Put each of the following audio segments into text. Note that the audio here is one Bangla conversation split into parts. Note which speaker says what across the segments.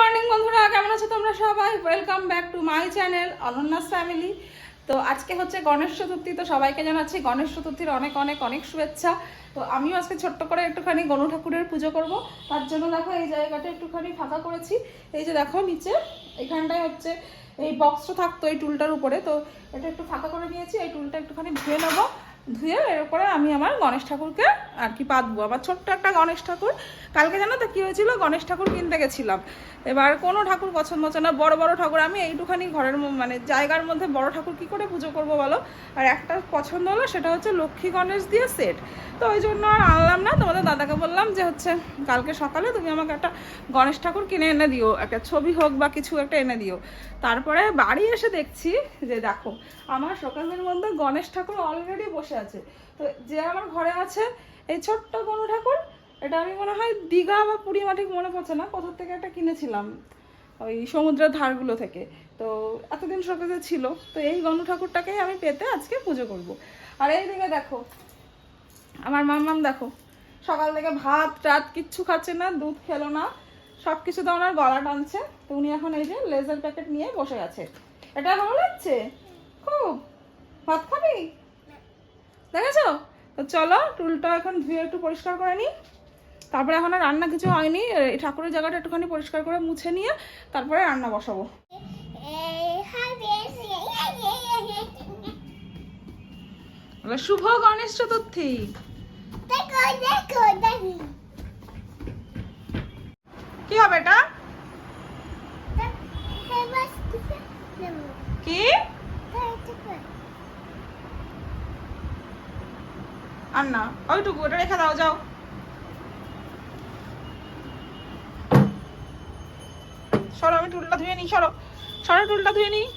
Speaker 1: মর্নিং বন্ধুরা, কেমন আছো তোমরা সবাই? Welcome back to my channel অনন্যাস family. তো আজকে হচ্ছে গণেশ চতুর্থী, তো সবাইকে জানাচ্ছি গণেশ চতুর্থীর অনেক অনেক অনেক শুভেচ্ছা। তো আমিও আজকে ছোট্ট করে একটুখানি গণু ঠাকুরের পুজো করব। তার জন্য দেখো এই জায়গাটা একটুখানি ফাঁকা করেছি। এই যে দেখো নিচে এখানটায় হচ্ছে এই বক্সটা থাকতো এই টুলটার উপরে, তো এটা একটু ফাঁকা করে নিয়েছি। এই টুলটা একটুখানি ধুয়ে নেবো, ধুয়ে এর উপরে আমি আমার গণেশ ঠাকুরকে আর কি পাতবো। আমার ছোট্ট একটা গণেশ ঠাকুর। কালকে জানো তো কী হয়েছিল, গণেশ ঠাকুর কিনতে গেছিলাম। এবার কোনো ঠাকুর পছন্দ হচ্ছে না, বড় বড় ঠাকুর। আমি এইটুখানি ঘরের মানে জায়গার মধ্যে বড় ঠাকুর কি করে পুজো করবো বলো? আর একটা পছন্দ হলো, সেটা হচ্ছে লক্ষ্মী গণেশ দিয়ে সেট। তো ওই জন্য আর আনলাম না। তোমাদের দাদাকে বললাম যে হচ্ছে কালকে সকালে তুমি আমাকে একটা গণেশ ঠাকুর কিনে এনে দিও, একটা ছবি হোক বা কিছু একটা এনে দিও। তারপরে বাড়ি এসে দেখছি যে দেখো আমার শোকেসের মধ্যে গণেশ ঠাকুর অলরেডি বসে আছে। তো যে আমার ঘরে আছে এই ছোট্ট গণু ঠাকুর, এটা আমি মনে হয় দীঘা বা পুরী মাঠে মনে পড়ছে না কোথা থেকে একটা কিনেছিলাম, ওই সমুদ্রের ধারগুলো থেকে। তো এতদিন শোকেসে ছিল। তো এই গণু ঠাকুরটাকেই আমি পেতে আজকে পুজো করব। আর এই দিকে দেখো আমার মাম্মাম, দেখো সকাল থেকে ভাত টাত কিচ্ছু খাচ্ছে না, দুধ খেলো না, সব কিছু তো ওনার গলা টানছে। তো উনি এখন এই যে লেজার প্যাকেট নিয়ে বসে আছে। এটা ভালো লাগছে খুব। ভাত খাবি দেখেছো? তো চলো টুলটা এখন ধুয়ে একটু পরিষ্কার করে নিই। তারপরে এখন আর রান্না কিছু হয়নি, ঠাকুরের জায়গাটা একটুখানি পরিষ্কার করে মুছে নিয়ে তারপরে রান্না বসাবো। শুভ গণেশ চতুর্থী। কি হবে এটা? কি আর না, ওইটুকু ওটা রেখে দাও, যাও। সরো, আমি টুলটা ধুয়ে নিই। সরো সরো, টুলটা ধুয়ে নিই।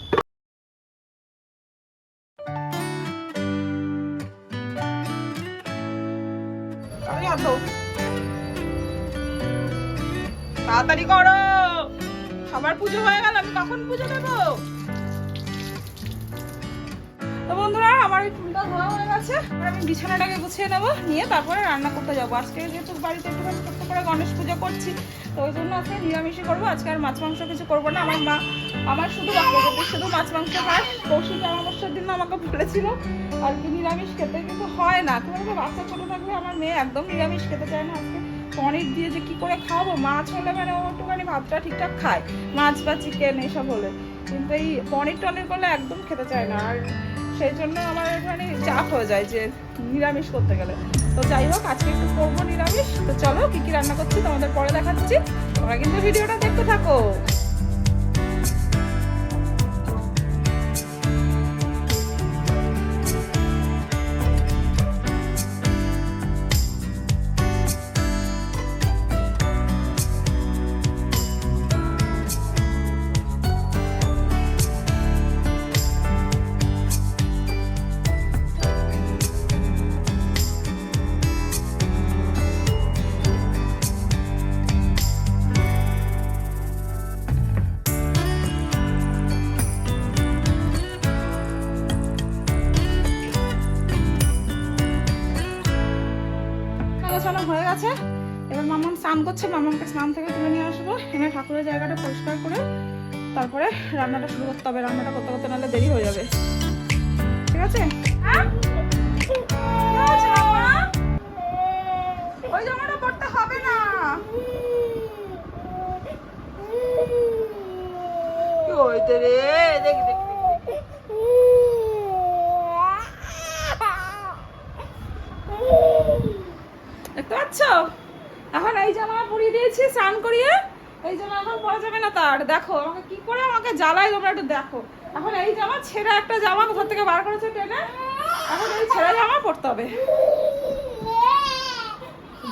Speaker 1: তাড়াতাড়ি করো, সবার পুজো হয়ে গেল, আমি কখন পুজো দেবো? তো বন্ধুরা আমার এই টুলটা ধোয়া হয়ে গেছে। এবার আমি বিছানাটাকে গুছিয়ে নেবো, নিয়ে তারপরে রান্না করতে যাবো। আজকে যেহেতু বাড়িতে একটুখানি ছোট্ট করে গণেশ পুজো করছি, তো ওই জন্য আজকে নিরামিষই করবো। আজকে আর মাছ মাংস কিছু করবো না। আমার মা আমার শুধু শুধু মাছ মাংস খায়। কৌশিক অমাবস্যার দিন আমাকে বলেছিল আর কি নিরামিষ খেতে, কিন্তু হয় না। তোমাকে বাচ্চা ছোটো থাকলে আমার মেয়ে একদম নিরামিষ খেতে চায় না। আজকে পনির দিয়ে যে কি করে খাওয়াবো? মাছ হলে মানে ও একটুখানি ভাতটা ঠিকঠাক খায়, মাছ বা চিকেন এইসব হলে, কিন্তু এই পনির টনির করলে একদম খেতে চায় না। আর সেই জন্য আমার এখানে চাপ হয়ে যায় যে নিরামিষ করতে গেলে। তো যাই হোক আজকে একটু করবো নিরামিষ। তো চলো কি কি রান্না করছি তোমাদের পরে দেখাচ্ছি, তোমরা কিন্তু ভিডিওটা দেখতে থাকো। হয়ে গেছে। এবার মামাম স্নান করছে, মামামকে স্নান থেকে তুলে নিয়ে আসবো, এনে ঠাকুরের জায়গাটা পরিষ্কার করে তারপরে রান্নাটা শুরু করতে হবে। রান্নাটা করতে করতে নাহলে দেরি হয়ে যাবে। ঠিক আছে? ওই জামাটা পড়তে হবে না। কি হইতে রে? দেখ দেখ দেখতে পাচ্ছ? এখন এই জামা পরিয়ে দিয়েছি স্নান করিয়ে, এই জামা এখন পরা যাবে না তার। দেখো আমাকে কি করে আমাকে জ্বালায়, তোমরা একটু দেখো। এখন এই জামা ছেঁড়া একটা জামা কোথা থেকে বার করেছে টেনে, এখন এই ছেঁড়া জামা পরতে হবে।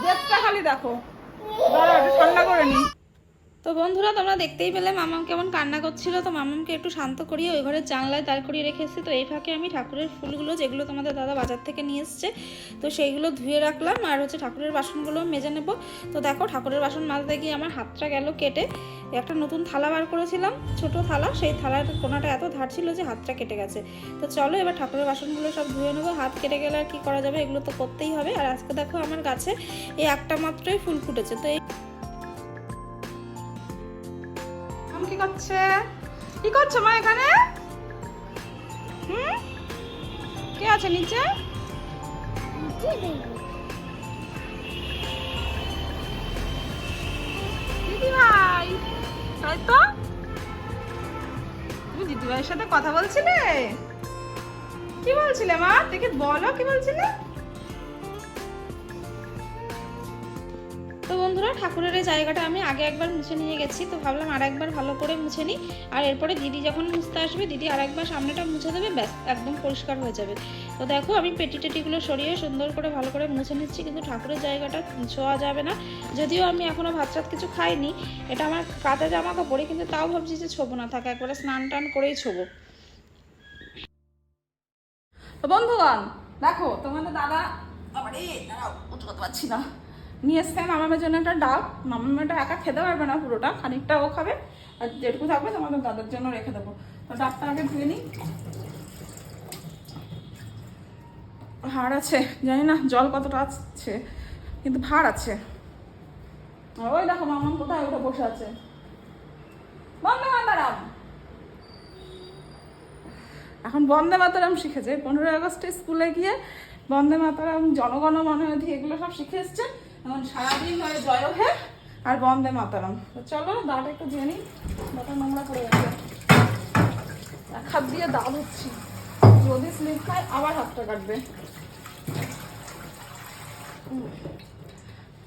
Speaker 1: জেপটা খালি দেখো, দাঁড়া একটু ঠান্ডা করে নি। তো বন্ধুরা তোমরা দেখতেই পেলে মামাম কেমন কান্না করছিল। তো মামামকে একটু শান্ত করিয়ে ওই ঘরের জানলায় দাঁড় করিয়ে রেখে এসেছি। তো এই ফাঁকে আমি ঠাকুরের ফুলগুলো যেগুলো তোমাদের দাদা বাজার থেকে নিয়ে এসছে, তো সেইগুলো ধুয়ে রাখলাম। আর হচ্ছে ঠাকুরের বাসনগুলো মেজে নেব। তো দেখো ঠাকুরের বাসন মাজতে গিয়ে আমার হাতটা গেল কেটে। একটা নতুন থালা বার করেছিলাম, ছোট থালা, সেই থালার কোনাটা এত ধার ছিল যে হাতটা কেটে গেছে। তো চলো এবার ঠাকুরের বাসনগুলো সব ধুয়ে নেবো। হাত কেটে গেলে আর কি করা যাবে, এগুলো তো করতেই হবে। আর আজকে দেখো আমার গাছে এই একটা মাত্রই ফুল ফুটেছে। তো এই করছে? কি করছো মা এখানে? কে আছে নিচে? দিদি ভাই, তাই তো? তুমি দিদি ভাইয়ের সাথে কথা বলছিলে? কি বলছিলে মা? দেখে বলো কি বলছিলে। তো বন্ধুরা, ঠাকুরের এই জায়গাটা আমি আগে একবার মুছে নিয়ে গেছি, তো ভাবলাম আর একবার ভালো করে মুছে নিই। আর এরপরে দিদি যখন মুছতে আসবে, দিদি আর একবার সামনেটা মুছে দেবে, ব্যাস একদম পরিষ্কার হয়ে যাবে। তো দেখো আমি পেটি টেটিগুলো সরিয়ে সুন্দর করে ভালো করে মুছে নিচ্ছি, কিন্তু ঠাকুরের জায়গাটা ছোঁয়া যাবে না। যদিও আমি এখনও ভাত টাত কিছু খাইনি, এটা আমার কাঁচা জামা কাপড়ে, কিন্তু তাও ভাবছি যে ছোবো না, থাকে একবারে স্নান টান করেই ছোবো। তো বন্ধুগণ দেখো, তোমাদের দাদা আবার উঠতে পারছি না, নিয়ে এসছে মামামের জন্য একটা ডাব। মামামেটা একা খেতে পারবে না পুরোটা, খানিকটা ও খাবে, আর যেটুকু থাকবে তোমাদের দাদার জন্য রেখে দেবো। তো ডাবটা আগে ধুয়ে নিই। ভাড় আছে, জানি না জল কতটা আছে, কিন্তু ভাড় আছে। ওই দেখো মামাম কোথায় উঠে বসে আছে। বন্দে মাতারাম, এখন বন্দে মাতারাম শিখেছে। 15ই আগস্টে স্কুলে গিয়ে বন্দে মাতারাম, জনগণ মন অধি এগুলো সব শিখে এসছে। এখন সারাদিন হয় জয় হে আর বন্দে মাতারাম। তো চলো দাঁড় একটু ধুয়ে নিই, দাঁড়টা নোংরা পড়ে গেছে। এক হাত দিয়ে দাঁত হচ্ছি, যদি স্লিপ খায় আবার হাতটা কাটবে।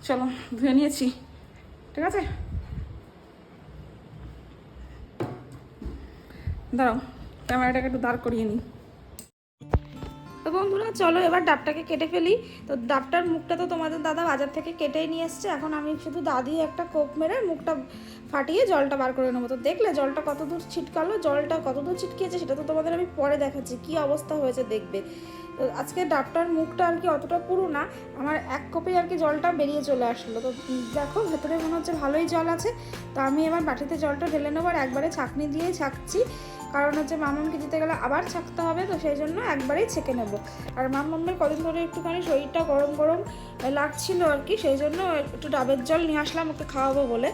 Speaker 1: চলো ধুয়ে নিয়েছি, ঠিক আছে। দাঁড়াও, ক্যামেরাটাকে একটু দাঁড় করিয়ে নিই। তো বন্ধুরা চলো এবার ডাবটাকে কেটে ফেলি। তো ডাবটার মুখটা তো তোমাদের দাদা বাজার থেকে কেটেই নিয়ে এসছে। এখন আমি শুধু দাদি একটা কোপ মেরে মুখটা ফাটিয়ে জলটা বার করে নেবো। তো দেখলে জলটা কত দূর ছিটকালো, জলটা কত দূর ছিটকিয়েছে সেটা তো তোমাদের আমি পরে দেখাচ্ছি কী অবস্থা হয়েছে দেখবে। তো আজকে ডাবটার মুখটা আর কি অতটা পুরো না, আমার এক কোপে আর কি জলটা বেরিয়ে চলে আসলো। তো দেখো ভেতরে মনে হচ্ছে ভালোই জল আছে। তো আমি এবার বাটিতে জলটা ঢেলে নেবো, আর একবারে ছাঁকনি দিয়েই ছাঁকছি, কারণ হচ্ছে মামামকে দিতে গেলে আবার ছাঁকতে হবে, তো সেই জন্য একবারেই ছেঁকে নেব। আর মামামের কদিন ধরে একটুখানি শরীরটা গরম গরম লাগছিল আর কি, সেই জন্য একটু ডাবের জল নিয়ে আসলাম ওকে খাওয়াবো বলে।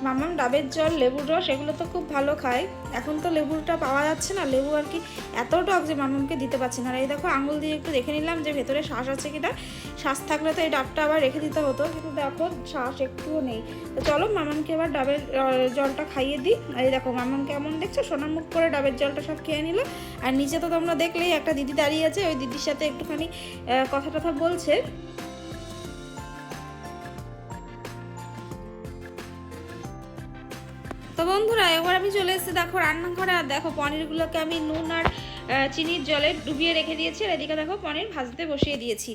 Speaker 1: মামাম ডাবের জল, লেবুর রস এগুলো তো খুব ভালো খায়। এখন তো লেবুটা পাওয়া যাচ্ছে না, লেবু আর কি এত টক যে মামামকে দিতে পারছি না। আর এই দেখো আঙুল দিয়ে একটু দেখে নিলাম যে ভেতরে শ্বাস আছে কিনা। শ্বাস থাকলে তো এই ডাবটা আবার রেখে দিতে হতো, কিন্তু দেখো শ্বাস একটুও নেই। তো চলো মামামকে এবার ডাবের জলটা খাইয়ে দিই। আর এই দেখো মামাম কেমন দেখছো, সোনার মুখ করে ডাবের জলটা সব খেয়ে নিল। আর নিচে তো তোমরা দেখলেই একটা দিদি দাঁড়িয়ে আছে, ওই দিদির সাথে একটুখানি কথা টথা বলছে। তো বন্ধুরা এবার আমি চলে এসেছি দেখো রান্নাঘরে। আর দেখো পনিরগুলোকে আমি নুন আর চিনির জলে ডুবিয়ে রেখে দিয়েছি, আর এদিকে দেখো পনির ভাজতে বসিয়ে দিয়েছি।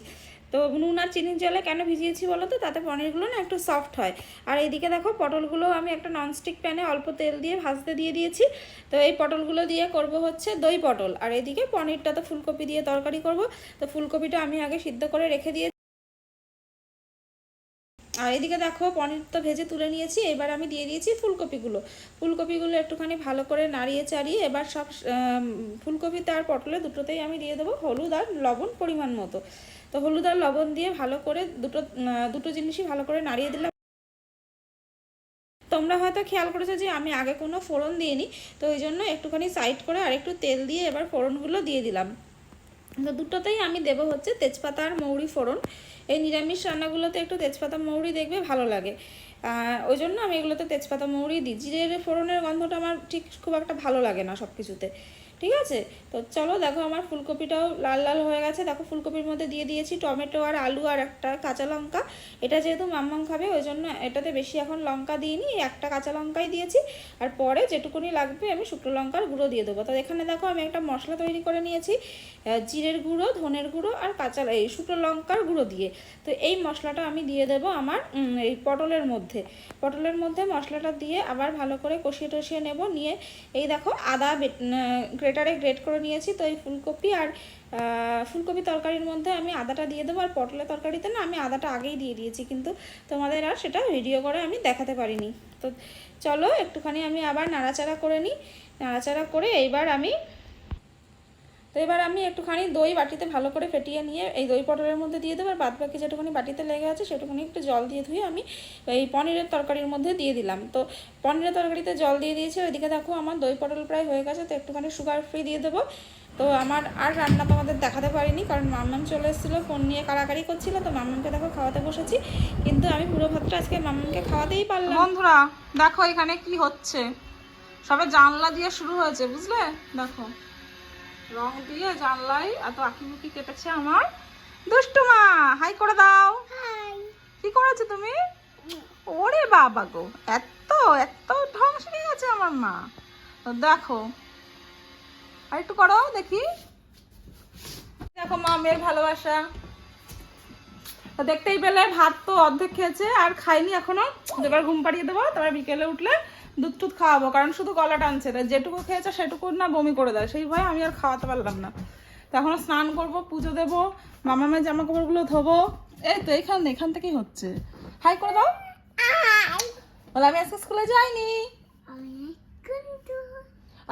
Speaker 1: তো নুন আর চিনির জলে কেন ভিজিয়েছি বলো তো, তাতে পনিরগুলো না একটু সফট হয়। আর এইদিকে দেখো পটলগুলো আমি একটা ননস্টিক প্যানে অল্প তেল দিয়ে ভাজতে দিয়ে দিয়েছি। তো এই পটলগুলো দিয়ে করব হচ্ছে দই পটল। আর এদিকে পনিরটা তো ফুলকপি দিয়ে তরকারি করব। তো ফুলকপিটা আমি আগে সিদ্ধ করে রেখে দিয়ে, আর এদিকে দেখো পনির তো ভেজে তুলে নিয়েছি। এবার আমি দিয়ে দিয়েছি ফুলকপিগুলো একটুখানি ভালো করে নাড়িয়ে চাড়িয়ে এবার সব ফুলকপিতে আর পটলে দুটোতেই আমি দিয়ে দেবো হলুদ আর লবণ পরিমাণ মতো। তো হলুদ আর লবণ দিয়ে ভালো করে দুটো জিনিসই ভালো করে নাড়িয়ে দিলাম। তোমরা হয়তো খেয়াল করেছো যে আমি আগে কোনো ফোড়ন দিইনি, তো ওই জন্য একটুখানি সাইড করে আর একটু তেল দিয়ে এবার ফোড়নগুলো দিয়ে দিলাম। তো দুটোতেই আমি দেবো হচ্ছে তেজপাতা আর মৌরি ফোড়ন। এই নিরামিষ রান্নাগুলোতে একটু তেজপাতা মৌরি দেখবে ভালো লাগে, ওই জন্য আমি এগুলোতে তেজপাতা মৌরি দিই। জিরের ফোড়নের গন্ধটা আমার ঠিক খুব একটা ভালো লাগে না সব কিছুতে, ঠিক আছে। তো চলো দেখো আমার ফুলকপিটাও লাল লাল হয়ে গেছে। দেখো ফুলকপির মধ্যে দিয়ে দিয়েছি টমেটো আর আলু আর একটা কাঁচা লঙ্কা। এটা যেহেতু মাম্মাম খাবে ওই জন্য এটাতে বেশি এখন লঙ্কা দিইনি, একটা কাঁচা লঙ্কাই দিয়েছি। আর পরে যেটুকুনি লাগবে আমি শুকনো লঙ্কার গুঁড়ো দিয়ে দেবো। তো এখানে দেখো আমি একটা মশলা তৈরি করে নিয়েছি জিরের গুঁড়ো, ধনের গুঁড়ো আর এই শুকনো লঙ্কার গুঁড়ো দিয়ে। তো এই মশলাটা আমি দিয়ে দেবো আমার এই পটলের মধ্যে মশলাটা দিয়ে আবার ভালো করে কষিয়ে টষিয়ে নেব। নিয়ে এই দেখো আদা গ্রেটারে গ্রেট করে নিয়েছি। তো এই ফুলকপি তরকারির মধ্যে আমি আদাটা দিয়ে দেবো। আর পটলের তরকারিতে না আমি আদাটা আগেই দিয়ে দিয়েছি, কিন্তু তোমাদের আর সেটা ভিডিও করে আমি দেখাতে পারিনি। তো চলো একটুখানি আমি আবার নাড়াচাড়া করে নিই। নাড়াচাড়া করে এইবার আমি তো এবার আমি একটুখানি দই বাটিতে ভালো করে ফেটিয়ে নিয়ে এই দই পটলের মধ্যে দিয়ে দেবো, আর বাদ বাকি যেটুকুনি বাটিতে লেগে আছে সেটুকুনি একটু জল দিয়ে ধুয়ে আমি এই পনিরের তরকারির মধ্যে দিয়ে দিলাম। তো পনিরের তরকারিতে জল দিয়ে দিয়েছি। ওইদিকে দেখো আমার দই পটল প্রায় হয়ে গেছে, তো একটুখানি সুগার ফ্রি দিয়ে দেবো। তো আমার আর রান্না তোমাদের দেখাতে পারিনি, কারণ মাম্মাম চলে এসেছিলো, ফোন নিয়ে কাড়াকাড়ি করছিল। তো মাম্মামকে দেখো খাওয়াতে বসেছি, কিন্তু আমি পুরো ভাতটা আজকে মাম্মামকে খাওয়াতেই পারলাম। বন্ধুরা দেখো এখানে কি হচ্ছে, সবে জানলা দিয়ে শুরু হয়েছে, বুঝলে? দেখো রং দিয়ে জানলাই এত আঁকিবুকি কেটেছে আমার দুষ্টু মা। হাই করে দাও। কি করেছো তুমি? ওরে বাবা গো, এত এত ঢং শিখে গেছে আমার মা। তো দেখো আর একটু করো দেখি। দেখো মামের ভালোবাসা তো দেখতেই পেলে। ভাত তো অর্ধেক খেয়েছে, আর খাইনি এখনো। এবার ঘুম পাড়িয়ে দেবো, তারপর বিকেলে উঠলে দুধ টুধ খাওয়াবো, কারণ শুধু গলা টানছে। তাই যেটুকু খেয়েছে সেটুকু না বমি করে দেয়, সেই ভয়ে আমি আর খাওয়াতে পারলাম না। তো এখনো স্নান করবো, পুজো দেবো, মামামের জামা কাপড়গুলো ধোবো। এই তো এখান থেকেই হচ্ছে। হাই করে দাও। বলে আমি আজকে স্কুলে যাইনি,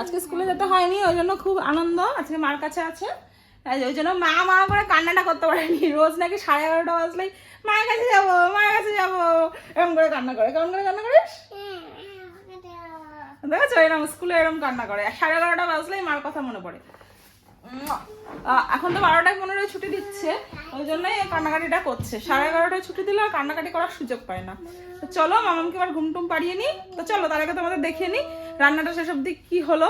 Speaker 1: আজকে স্কুলে যেতে হয়নি, ওই জন্য খুব আনন্দ। আজকে মার কাছে আছে, ওই জন্য মা মা করে কান্নাটা করতে পারেনি। রোজ নাকি 11:30 বাজলেই মায়ের কাছে যাবো, মায়ের কাছে যাবো, এরকম করে কান্না করে। কেমন করে কান্না করিস দেখেছো? এরকম স্কুলে এরকম কান্না করে। 11:30 বাজলেই মার কথা মনে পড়ে। এখন তো 12:15 ছুটি দিচ্ছে, ওই জন্যই কান্নাকাটিটা করছে। 11:30 ছুটি দিলে আর কান্নাকাটি করার সুযোগ পায় না। তো চলো মামামকে এবার ঘুম টুম পাড়িয়ে নিই। তো চলো তার আগে তোমাদের দেখিয়ে নিই রান্নাটা শেষ অবধি কি হলো,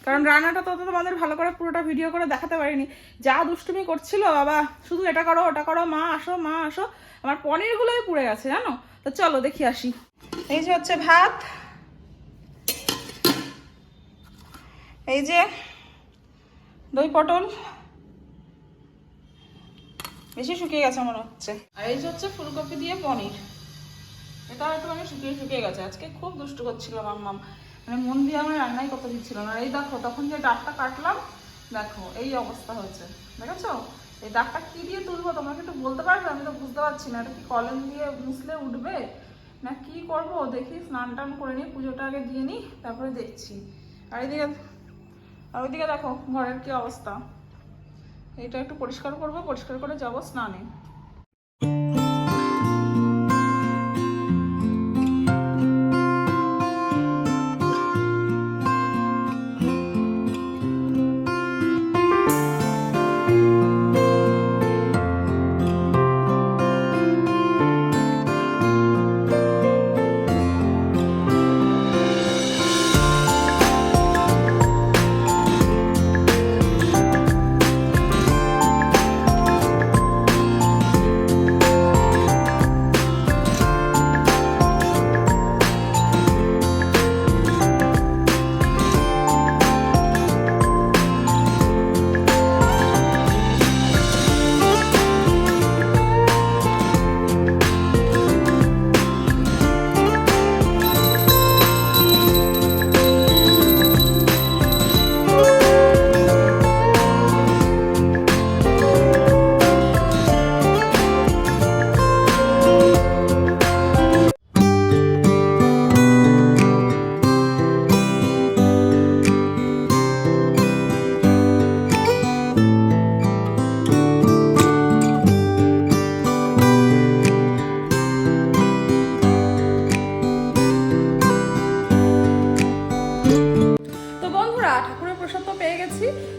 Speaker 1: কারণ রান্নাটা তো তোমাদের ভালো করে পুরোটা ভিডিও করে দেখাতে পারিনি। যা দুষ্টুমি করছিল বাবা, শুধু এটা করো ওটা করো, মা আসো মা আসো, আমার পনিরগুলোই পুড়ে গেছে জানো। তো চলো দেখি আসি। এই যে হচ্ছে ভাত, এই যে দই পটল বেশি শুকিয়ে গেছে মনে হচ্ছে, আর এই যে হচ্ছে ফুলকপি দিয়ে পনির, এটা একটুখানি শুকিয়ে গেছে। আজকে খুব দুষ্টু করছিল মাম্মাম, মানে মন দিয়ে আমার রান্নাই করতে দিচ্ছিল না। এই দেখো তখন যে ডাকটা কাটলাম, দেখো এই অবস্থা হয়েছে, দেখেছো? এই দাগটা কি দিয়ে তুলবো তোমরা একটু বলতে পারবে? আমি তো বুঝতে পারছি না, এটা কি কলম দিয়ে মুছলে উঠবে না কি করব। দেখি স্নান টান করে নিই, পুজোটা আগে দিয়ে নিই, তারপরে দেখছি। আর ওইদিকে দেখো ঘরের কি অবস্থা। এটা একটু পরিষ্কার করবো, পরিষ্কার করে যাবো স্নানে।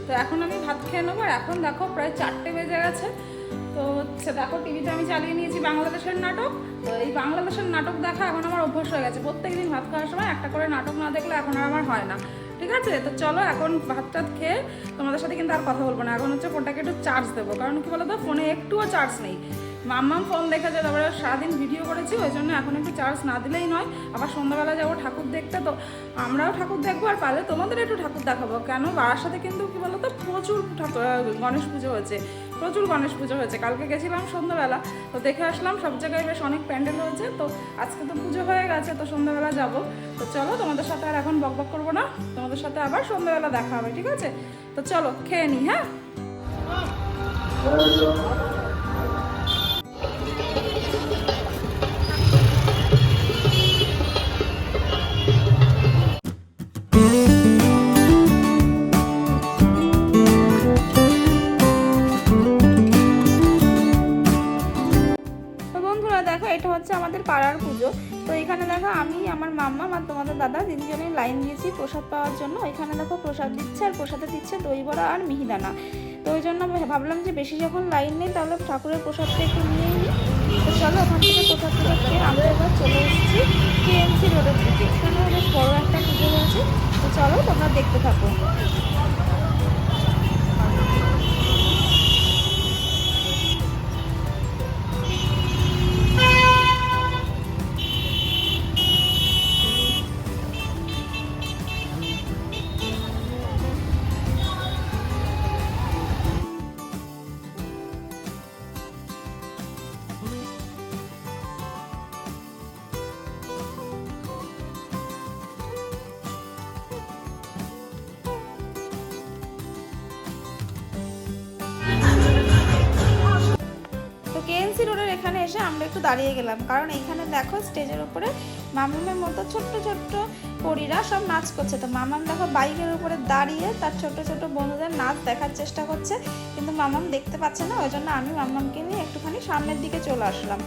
Speaker 1: তো এখন আমি ভাত খেয়ে নেবো। আর এখন দেখো প্রায় 4টে বেজে গেছে। তো হচ্ছে দেখো টিভিতে আমি চালিয়ে নিয়েছি বাংলাদেশের নাটক। তো এই বাংলাদেশের নাটক দেখা এখন আমার অভ্যাস হয়ে গেছে। প্রত্যেকদিন ভাত খাওয়ার সময় একটা করে নাটক না দেখলে এখন আর আমার হয় না, ঠিক আছে? তো চলো এখন ভাত টাত খেয়ে তোমাদের সাথে কিন্তু আর কথা বলবো না। এখন হচ্ছে ফোনটাকে একটু চার্জ দেবো, কারণ কি বলো তো ফোনে একটুও চার্জ নেই। মাম্মাম ফোন দেখেছে, তারপরে সারাদিন ভিডিও করেছি, ওই জন্য এখন একটু চার্জ না দিলেই নয়। আবার সন্ধ্যাবেলা যাবো ঠাকুর দেখতে, তো আমরাও ঠাকুর দেখবো আর পারলে তোমাদের একটু ঠাকুর দেখাবো। কেন বাড়ার সাথে কিন্তু কি বলো তো প্রচুর গণেশ পুজো হয়েছে, প্রচুর গণেশ পুজো হয়েছে। কালকে গেছিলাম সন্ধ্যাবেলা, তো দেখে আসলাম সব জায়গায় বেশ অনেক প্যান্ডেল হয়েছে। তো আজকে তো পুজো হয়ে গেছে, তো সন্ধ্যাবেলা যাবো। তো চলো তোমাদের সাথে আর এখন বকবক করবো না, তোমাদের সাথে আবার সন্ধ্যাবেলা দেখা হবে, ঠিক আছে? তো চলো খেয়ে নিই। হ্যাঁ
Speaker 2: তিনজনেই লাইন দিয়েছি প্রসাদ পাওয়ার জন্য। এখানে দেখো প্রসাদ দিচ্ছে, আর প্রসাদে দিচ্ছে দই বড়া আর মিহিদানা। তো ওই জন্য ভাবলাম যে বেশি যখন লাইন নেই তাহলে ঠাকুরের প্রসাদটা একটু নিয়েই নিই। তো চলো ওখান থেকে প্রসাদ খেয়ে আমরা এবার চলে এসেছি কেএমসি রোডের দিকে। এখানেও বেশ বড়ো একটা পুজো হয়েছে। তো চলো তোমরা দেখতে থাকো। কেএনসি রোডের এখানে এসে আমরা একটু দাঁড়িয়ে গেলাম, কারণ এইখানে দেখো স্টেজের উপরে মামামের মতো ছোট্ট ছোট্ট পরীরা সব নাচ করছে। তো মামাম দেখো বাইকের উপরে দাঁড়িয়ে তার ছোট ছোট বন্ধুদের নাচ দেখার চেষ্টা করছে, কিন্তু মামাম দেখতে পাচ্ছে না। ওই জন্য আমি মামামকে নিয়ে একটুখানি সামনের দিকে চলে আসলাম।